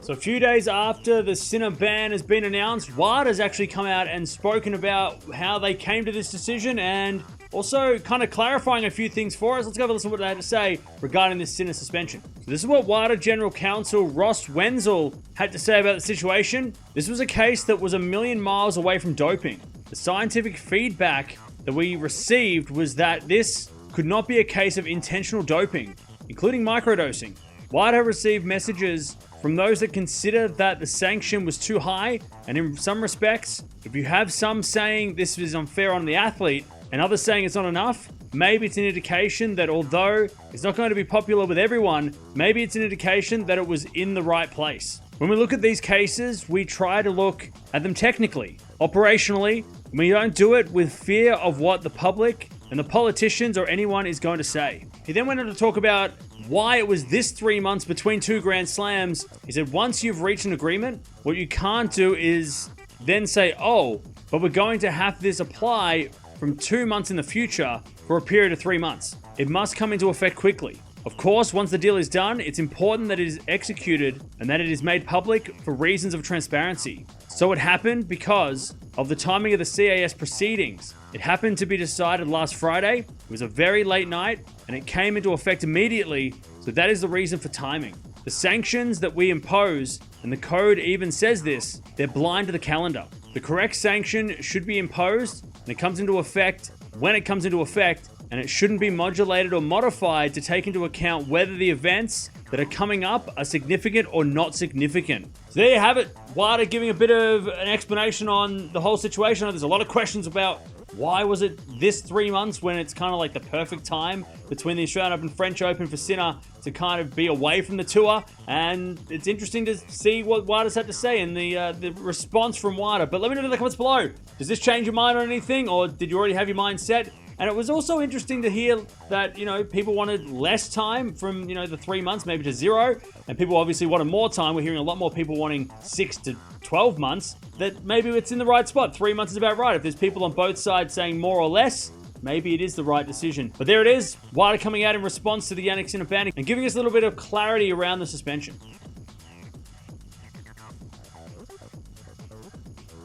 So a few days after the Sinner ban has been announced, WADA has actually come out and spoken about how they came to this decision and also kind of clarifying a few things for us. Let's go have a listen to what they had to say regarding this Sinner suspension. So this is what WADA General Counsel Ross Wenzel had to say about the situation. This was a case that was a million miles away from doping. The scientific feedback that we received was that this could not be a case of intentional doping, including microdosing. WADA received messages from those that consider that the sanction was too high, and in some respects, if you have some saying this is unfair on the athlete and others saying it's not enough, maybe it's an indication that although it's not going to be popular with everyone, maybe it's an indication that it was in the right place. When we look at these cases, we try to look at them technically, operationally. We don't do it with fear of what the public and the politicians or anyone is going to say. He then went on to talk about why it was this 3 months between two Grand Slams. He said once you've reached an agreement, what you can't do is then say, oh, but we're going to have this apply from 2 months in the future for a period of 3 months. It must come into effect quickly. Of course, once the deal is done, it's important that it is executed and that it is made public for reasons of transparency. So it happened because of the timing of the CAS proceedings. It happened to be decided last Friday. It was a very late night and it came into effect immediately. So that is the reason for timing. The sanctions that we impose, and the code even says this, they're blind to the calendar. The correct sanction should be imposed and it comes into effect when it comes into effect, and it shouldn't be modulated or modified to take into account whether the events that are coming up are significant or not significant. So there you have it. WADA giving a bit of an explanation on the whole situation. There's a lot of questions about why was it this 3 months when it's kind of like the perfect time between the Australian Open, French Open for Sinner to kind of be away from the tour. And it's interesting to see what WADA's had to say and the response from WADA. But let me know in the comments below. Does this change your mind on anything, or did you already have your mind set? And it was also interesting to hear that, people wanted less time from, the 3 months, maybe to 0. And people obviously wanted more time. We're hearing a lot more people wanting 6 to 12 months. That maybe it's in the right spot. 3 months is about right. If there's people on both sides saying more or less, maybe it is the right decision. But there it is. WADA coming out in response to the Jannik Sinner ban and giving us a little bit of clarity around the suspension.